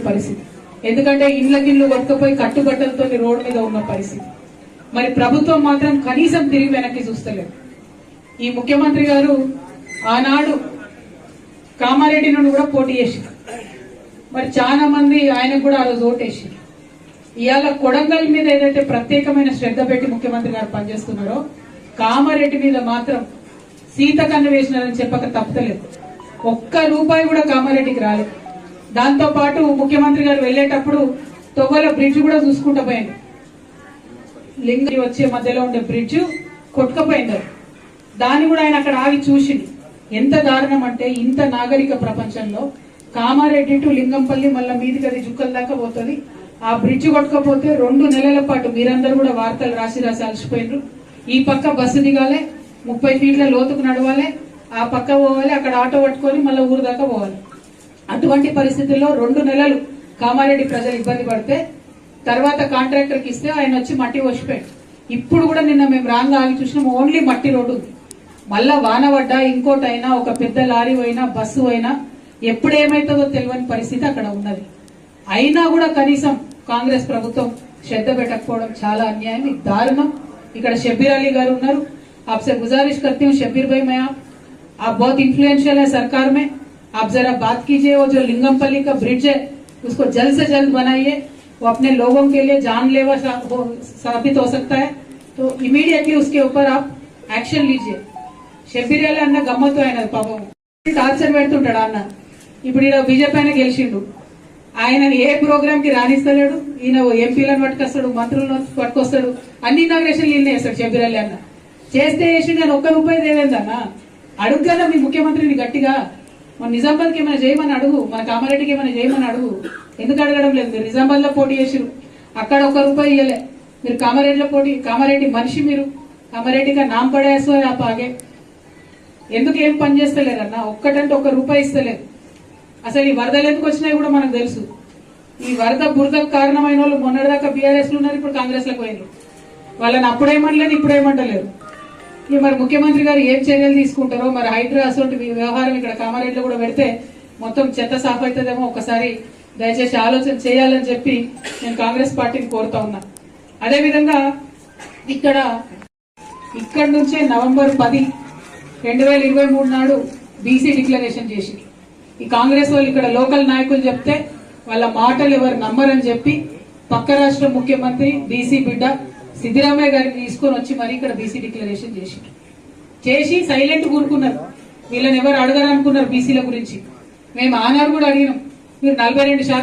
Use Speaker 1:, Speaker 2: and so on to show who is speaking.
Speaker 1: పరిస్థితి. ఎందుకంటే ఇండ్లకిండ్లు కొట్టుకుపోయి కట్టుబట్టలతో రోడ్డు మీద ఉన్న పరిస్థితి. మరి ప్రభుత్వం మాత్రం కనీసం తిరిగి వెనక్కి చూస్తలేదు. ఈ ముఖ్యమంత్రి గారు ఆనాడు కామారెడ్డి నుండి కూడా పోటీ చేశారు. మరి చాలా మంది ఆయనకు కూడా ఆ రోజు ఓటేసారు. ఇవాళ కొడంగల్ మీద ఏదైతే ప్రత్యేకమైన శ్రద్ధ పెట్టి ముఖ్యమంత్రి గారు పనిచేస్తున్నారో కామారెడ్డి మీద మాత్రం సీతకన్ను వేసినారని చెప్పక తప్పలేదు. ఒక్క రూపాయి కూడా కామారెడ్డికి రాలేదు. దాంతో పాటు ముఖ్యమంత్రి గారు వెళ్లేటప్పుడు తొవ్వల బ్రిడ్జ్ కూడా చూసుకుంటూ పోయింది. లింగి వచ్చే మధ్యలో ఉండే బ్రిడ్జ్ కొట్టుకపోయింది. దాన్ని కూడా ఆయన అక్కడ ఆగి చూసింది. ఎంత దారుణం అంటే ఇంత నాగరిక ప్రపంచంలో కామారెడ్డి టు లింగంపల్లి మళ్ళా మీదికి అది జుక్కల దాకా పోతుంది. ఆ బ్రిడ్జ్ కొట్టుకపోతే 2 నెలల పాటు మీరందరూ కూడా వార్తలు రాసి అలసిపోయినారు. ఈ పక్క బస్సు దిగాలి, 30 ఫీట్ల లోతుకు నడవాలి, ఆ పక్క పోవాలి, అక్కడ ఆటో పట్టుకొని మళ్ళీ ఊరు దాకా పోవాలి. అటువంటి పరిస్థితుల్లో 2 నెలలు కామారెడ్డి ప్రజలు ఇబ్బంది పడితే తర్వాత కాంట్రాక్టర్కి ఇస్తే ఆయన వచ్చి మట్టి వచ్చిపోయాడు. ఇప్పుడు కూడా నిన్న మేము రాంగ్ ఆగి చూసినాం, ఓన్లీ మట్టి రోడ్డు ఉంది. మళ్ళా వాన పడ్డా ఇంకోటైనా ఒక పెద్ద లారీ అయినా బస్సు అయినా ఎప్పుడు ఏమైతుందో తెలియని పరిస్థితి అక్కడ ఉన్నది. అయినా కూడా కనీసం కాంగ్రెస్ ప్రభుత్వం శ్రద్ధ పెట్టకపోవడం చాలా అన్యాయం, ఇది దారుణం. ఇక్కడ షబ్బీర్ అలీ గారు ఉన్నారు. आपसे गुजारिश करती हूँ शब्बीर भाई, मैं आप बहुत इन्फ्लुएंशियल है सरकार में, आप जरा बात कीजिए. वो जो लिंगमपल्ली का ब्रिज है उसको जल्द से जल्द बनाइए. वो अपने लोगों के लिए जानलेवा साबित हो सकता है, तो इमीडिएटली उसके ऊपर आप एक्शन लीजिए. షబ్బీర్ అలీ అన్న గమ్మత్తు ఆయన పాపం టార్చర్ పెడుతుంటాడు అన్న. ఇప్పుడు ఈయన బీజేపీ ఆయన గెలిచిండు, ఆయన ఏ ప్రోగ్రామ్ కి రాణిస్తలేడు. ఈయన ఎంపీలను పట్టుకొస్తాడు, మంత్రులను పట్టుకొస్తాడు, అన్ని ఇనాగ్రేషన్లు ఈయన వేస్తాడు. షబ్బీర్ అలీ అన్న చేస్తే చేసి నేను 1 రూపాయి దేవేందన్నా అడుగు కదా మీ ముఖ్యమంత్రిని గట్టిగా. మన నిజామాబాద్కి ఏమైనా చేయమని అడుగు, మన కామారెడ్డికి ఏమైనా చేయమని అడుగు. ఎందుకు అడగడం లేదు? మీరు నిజామాబాద్ లో పోటీ చేసిరు, అక్కడ 1 రూపాయి ఇవ్వలే. మీరు కామారెడ్డిలో కామారెడ్డి మనిషి, మీరు కామారెడ్డిగా నామ్ పడేసో ఆగే. ఎందుకు ఏం పని చేస్తలేరన్నా? ఒక్కటంటే 1 రూపాయి ఇస్తలేదు. అసలు ఈ వరదలు ఎందుకు వచ్చినాయి కూడా మనకు తెలుసు. ఈ వరద బురదకు కారణమైన వాళ్ళు మొన్నటిదాకా బీఆర్ఎస్ లో ఉన్నారు, ఇప్పుడు కాంగ్రెస్ లోకి పోయినారు. వాళ్ళని అప్పుడేమనలేదు, ఇప్పుడేమంటలేరు. ఇక మరి ముఖ్యమంత్రి గారు ఏం చర్యలు తీసుకుంటారో. మరి హైడ్రా అసలు వ్యవహారం ఇక్కడ కామారెడ్డిలో కూడా పెడితే మొత్తం చెత్త సాఫ్ అవుతుందేమో. ఒకసారి దయచేసి ఆలోచన చేయాలని చెప్పి నేను కాంగ్రెస్ పార్టీని కోరుతా ఉన్నా. అదేవిధంగా ఇక్కడ నుంచే నవంబర్ 10, 2023 నాడు బీసీ డిక్లరేషన్ చేసి ఈ కాంగ్రెస్ వాళ్ళు ఇక్కడ లోకల్ నాయకులు చెప్తే వాళ్ళ మాటలు ఎవరు నమ్మరని చెప్పి పక్క రాష్ట్ర ముఖ్యమంత్రి బీసీ బిడ్డ సిద్దిరామయ్య గారిని తీసుకొని వచ్చి మరి ఇక్కడ బీసీ డిక్లరేషన్ చేసి సైలెంట్ కూరుకున్నారు. వీళ్ళని ఎవరు అడగరు అనుకున్నారు బీసీల గురించి. మేము ఆనాడు కూడా అడిగినాం, మీరు 42%